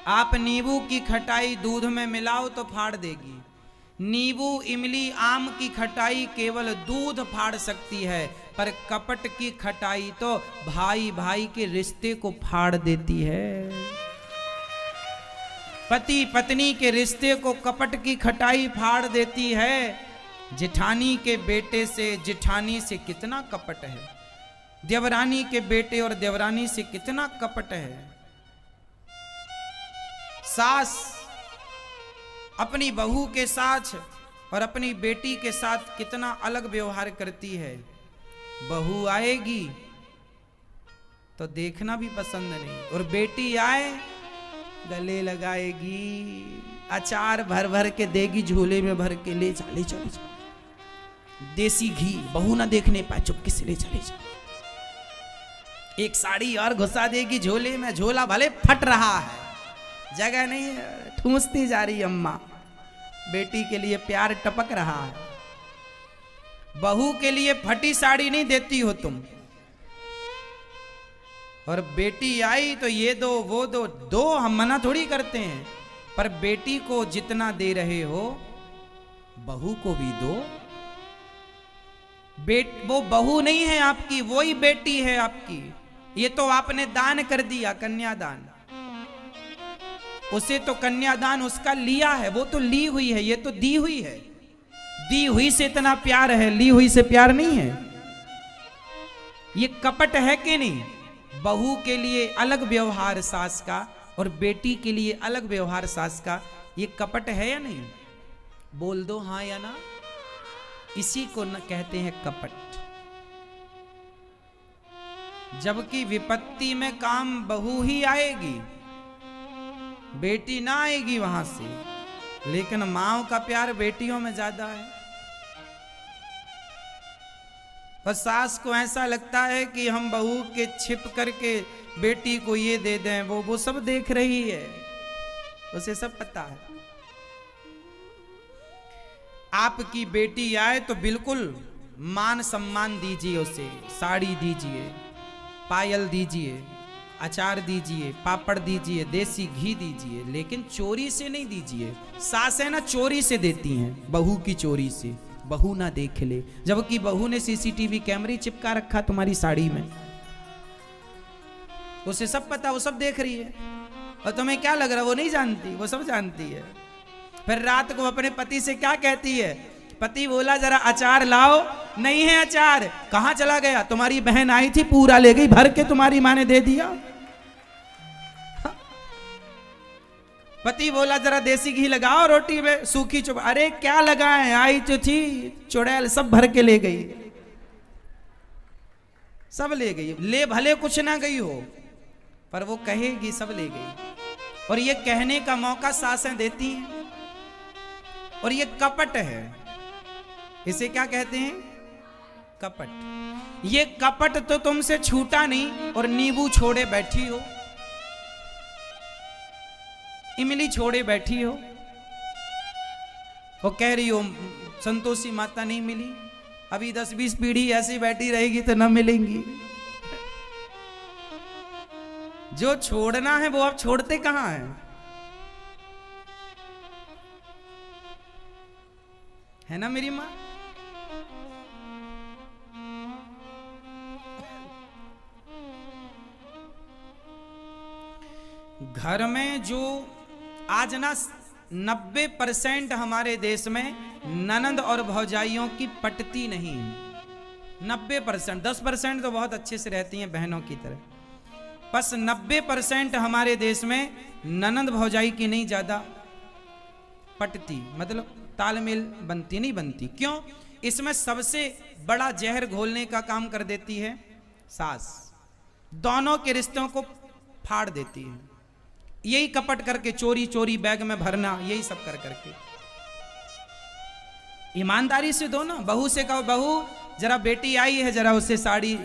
आप नींबू की खटाई दूध में मिलाओ तो फाड़ देगी। नींबू, इमली, आम की खटाई केवल दूध फाड़ सकती है, पर कपट की खटाई तो भाई भाई के रिश्ते को फाड़ देती है। पति पत्नी के रिश्ते को कपट की खटाई फाड़ देती है। जेठानी के बेटे से जेठानी से कितना कपट है, देवरानी के बेटे और देवरानी से कितना कपट है। सास अपनी बहू के साथ और अपनी बेटी के साथ कितना अलग व्यवहार करती है। बहू आएगी तो देखना भी पसंद नहीं, और बेटी आए गले लगाएगी, अचार भर भर के देगी, झोले में भर के ले जा, ले जा, ले जा। देसी घी बहू ना देखने पाए, चुपके से ले जा, ले जा। एक साड़ी और घुसा देगी झोले में, झोला भले फट रहा है, जगह नहीं है, ठूंसती जा रही अम्मा। बेटी के लिए प्यार टपक रहा है। बहू के लिए फटी साड़ी नहीं देती हो तुम, और बेटी आई तो ये दो वो दो, दो हम मना थोड़ी करते हैं, पर बेटी को जितना दे रहे हो बहू को भी दो। वो बहू नहीं है आपकी, वो ही बेटी है आपकी। ये तो आपने दान कर दिया, कन्यादान। उसे तो कन्यादान उसका लिया है, वो तो ली हुई है, ये तो दी हुई है। दी हुई से इतना प्यार है, ली हुई से प्यार नहीं है। ये कपट है कि नहीं? बहू के लिए अलग व्यवहार सास का, और बेटी के लिए अलग व्यवहार सास का। ये कपट है या नहीं? बोल दो हाँ या ना। इसी को न कहते हैं कपट। जबकि विपत्ति में काम बहू ही आएगी, बेटी ना आएगी वहां से। लेकिन माओ का प्यार बेटियों में ज्यादा है। और सास को ऐसा लगता है कि हम बहू के छिप करके बेटी को ये दे दें, वो सब देख रही है, उसे सब पता है। आपकी बेटी आए तो बिल्कुल मान सम्मान दीजिए उसे, साड़ी दीजिए, पायल दीजिए, अचार दीजिए, पापड़ दीजिए, देसी घी दीजिए, लेकिन चोरी से नहीं दीजिए। सासें ना चोरी से देती हैं, बहू की चोरी से, बहू ना देख ले। जबकि बहू ने सीसीटीवी कैमरे चिपका रखा तुम्हारी साड़ी में, उसे सब पता, वो सब देख रही है। और तुम्हें क्या लग रहा है वो नहीं जानती? वो सब जानती है। फिर रात को अपने पति से क्या कहती है? पति बोला जरा अचार लाओ, नहीं है अचार। कहां चला गया? तुम्हारी बहन आई थी, पूरा ले गई, भर के तुम्हारी मां ने दे दिया। पति बोला जरा देसी घी लगाओ रोटी में, सूखी चुप, अरे क्या लगाए, आई तो थी चुड़ैल, सब भर के ले गई, सब ले गई। ले भले कुछ ना गई हो, पर वो कहेगी सब ले गई। और ये कहने का मौका सासें देती हैं। और ये कपट है। इसे क्या कहते हैं? कपट। ये कपट तो तुमसे छूटा नहीं, और नींबू छोड़े बैठी हो, इमली छोड़े बैठी हो, वो कह रही हो संतोषी माता नहीं मिली, अभी 10-20 पीढ़ी ऐसी बैठी रहेगी तो न मिलेंगी। जो छोड़ना है वो अब छोड़ते कहां हैं? है ना मेरी मां? घर में जो आज ना 90% हमारे देश में ननंद और भौजाइयों की पटती नहीं। 90%, 10% तो बहुत अच्छे से रहती हैं बहनों की तरह, बस 90% हमारे देश में ननंद भौजाई की नहीं ज्यादा पटती, मतलब तालमेल बनती नहीं बनती। क्यों? इसमें सबसे बड़ा जहर घोलने का काम कर देती है सास, दोनों के रिश्तों को फाड़ देती है। यही कपट करके, चोरी चोरी बैग में भरना, यही सब कर करके। ईमानदारी से दो ना। बहू से कहो बहू जरा बेटी आई है, जरा उससे साड़ी,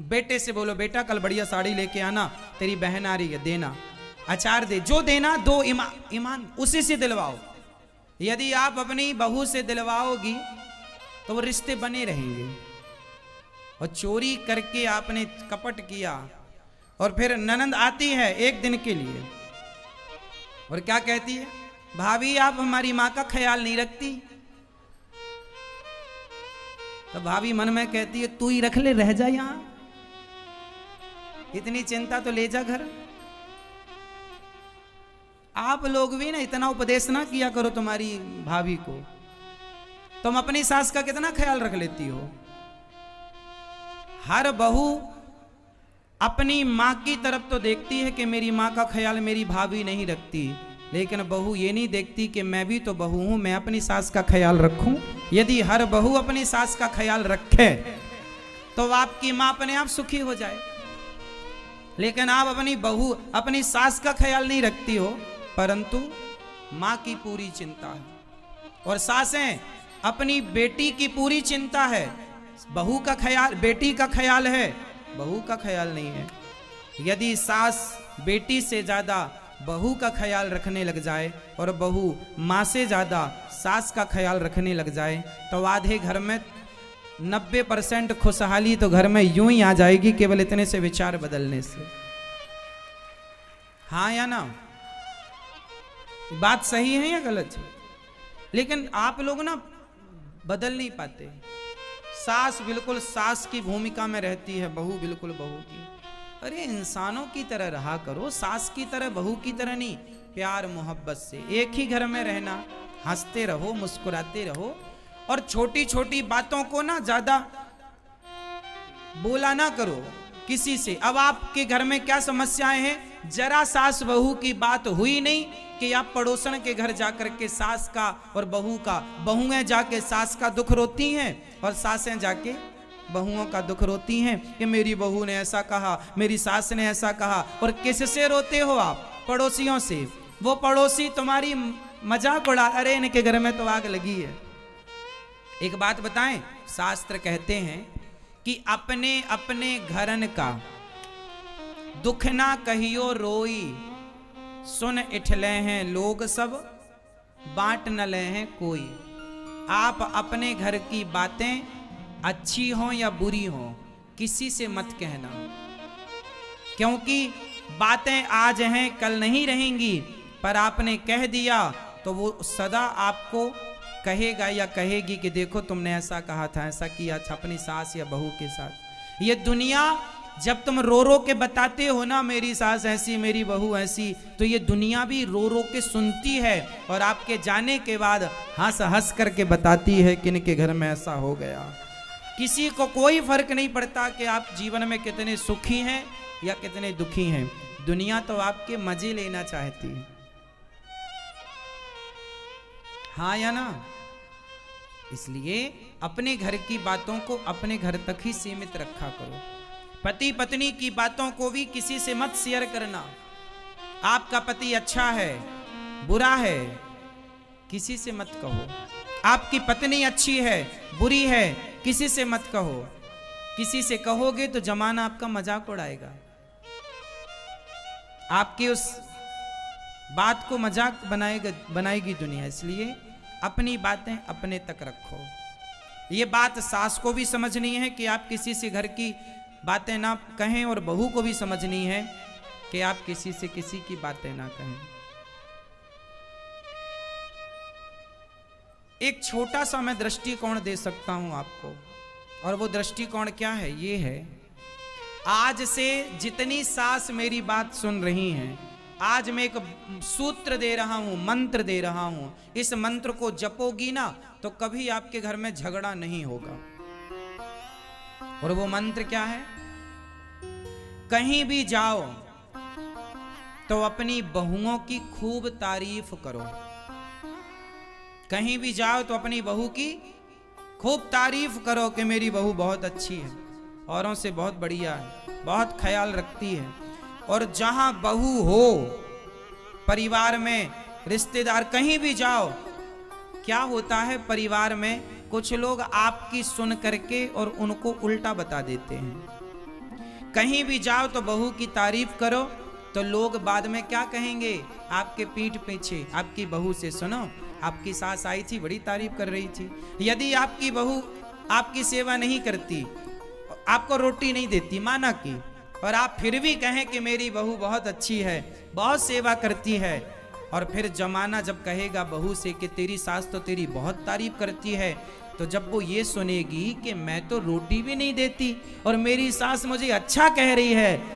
बेटे से बोलो बेटा कल बढ़िया साड़ी लेके आना, तेरी बहन आ रही है, देना। अचार दे, जो देना दो, ईमान उसी से दिलवाओ। यदि आप अपनी बहू से दिलवाओगी तो वो रिश्ते बने रहेंगे। और चोरी करके आपने कपट किया, और फिर ननंद आती है एक दिन के लिए, और क्या कहती है, भाभी आप हमारी माँ का ख्याल नहीं रखती। तो भाभी मन में कहती है, तू ही रख ले, रह जा यहां, इतनी चिंता तो ले जा घर। आप लोग भी ना इतना उपदेश ना किया करो तुम्हारी भाभी को। तुम अपनी सास का कितना ख्याल रख लेती हो। हर बहू अपनी माँ की तरफ तो देखती है कि मेरी माँ का ख्याल मेरी भाभी नहीं रखती, लेकिन बहू ये नहीं देखती कि मैं भी तो बहू हूं, मैं अपनी सास का ख्याल रखूं। यदि हर बहू अपनी सास का ख्याल रखे तो आपकी माँ अपने आप सुखी हो जाए। लेकिन आप अपनी बहू अपनी सास का ख्याल नहीं रखती हो, परंतु माँ की पूरी चिंता है। और सासें अपनी बेटी की पूरी चिंता है। बहू का ख्याल, बेटी का ख्याल है, बहू का ख्याल नहीं है। यदि सास बेटी से ज्यादा बहू का ख्याल रखने लग जाए और बहू माँ से ज्यादा सास का ख्याल रखने लग जाए तो आधे घर में 90% खुशहाली तो घर में यूं ही आ जाएगी, केवल इतने से विचार बदलने से। हाँ या ना? बात सही है या गलत है? लेकिन आप लोग ना बदल नहीं पाते। सास बिल्कुल सास की भूमिका में रहती है, बहू बिल्कुल बहू की। अरे इंसानों की तरह रहा करो, सास की तरह बहू की तरह नहीं। प्यार मोहब्बत से एक ही घर में रहना, हंसते रहो, मुस्कुराते रहो, और छोटी छोटी बातों को ना ज्यादा बोला ना करो किसी से। अब आपके घर में क्या समस्याएं हैं, जरा सास बहू की बात हुई नहीं कि आप पड़ोसन के घर जाकर के सास का और बहू का, बहुएं जाके सास का दुख रोती हैं और सासें जाके बहुओं का दुख रोती हैं कि मेरी बहू ने ऐसा कहा, मेरी सास ने ऐसा कहा। और किससे रोते हो आप? पड़ोसियों से। वो पड़ोसी तुम्हारी मजाक उड़ा, अरे इनके घर में तो आग लगी है। एक बात बताएं, शास्त्र कहते हैं कि अपने अपने घरन का दुख ना कहियो रोई, सुन इठले हैं लोग सब, बांट न ले हैं कोई। आप अपने घर की बातें अच्छी हो या बुरी हो किसी से मत कहना, क्योंकि बातें आज हैं कल नहीं रहेंगी। पर आपने कह दिया तो वो सदा आपको कहेगा या कहेगी कि देखो तुमने ऐसा कहा था, ऐसा किया था अपनी सास या बहू के साथ। ये दुनिया जब तुम रो रो के बताते हो ना मेरी सास ऐसी, मेरी बहू ऐसी, तो ये दुनिया भी रो रो के सुनती है और आपके जाने के बाद हंस हंस करके बताती है कि इनके घर में ऐसा हो गया। किसी को कोई फर्क नहीं पड़ता कि आप जीवन में कितने सुखी हैं या कितने दुखी हैं। दुनिया तो आपके मजे लेना चाहती है। हाँ या ना? इसलिए अपने घर की बातों को अपने घर तक ही सीमित रखा करो। पति पत्नी की बातों को भी किसी से मत शेयर करना। आपका पति अच्छा है, बुरा है, किसी से मत कहो। आपकी पत्नी अच्छी है, बुरी है, किसी से मत कहो। किसी से कहोगे तो जमाना आपका मजाक उड़ाएगा, आपकी उस बात को मजाक बनाएगी दुनिया। इसलिए अपनी बातें अपने तक रखो। ये बात सास को भी समझनी है कि आप किसी से घर की बातें ना कहें, और बहू को भी समझनी है कि आप किसी से किसी की बातें ना कहें। एक छोटा सा मैं दृष्टिकोण दे सकता हूं आपको, और वो दृष्टिकोण क्या है? ये है, आज से जितनी सास मेरी बात सुन रही हैं, आज मैं एक सूत्र दे रहा हूं, मंत्र दे रहा हूं। इस मंत्र को जपोगी ना तो कभी आपके घर में झगड़ा नहीं होगा। और वो मंत्र क्या है? कहीं भी जाओ तो अपनी बहुओं की खूब तारीफ करो। कहीं भी जाओ तो अपनी बहू की खूब तारीफ करो कि मेरी बहू बहुत अच्छी है, औरों से बहुत बढ़िया है, बहुत ख्याल रखती है। और जहां बहू हो, परिवार में, रिश्तेदार, कहीं भी जाओ, क्या होता है परिवार में, कुछ लोग आपकी सुन करके और उनको उल्टा बता देते हैं। कहीं भी जाओ तो बहू की तारीफ करो तो लोग बाद में क्या कहेंगे आपके पीठ पीछे? आपकी बहू से सुनो, आपकी सास आई थी, बड़ी तारीफ कर रही थी। यदि आपकी बहू आपकी सेवा नहीं करती, आपको रोटी नहीं देती माना की, और आप फिर भी कहें कि मेरी बहू बहुत अच्छी है, बहुत सेवा करती है, और फिर जमाना जब कहेगा बहू से कि तेरी सास तो तेरी बहुत तारीफ करती है, तो जब वो ये सुनेगी कि मैं तो रोटी भी नहीं देती और मेरी सास मुझे अच्छा कह रही है,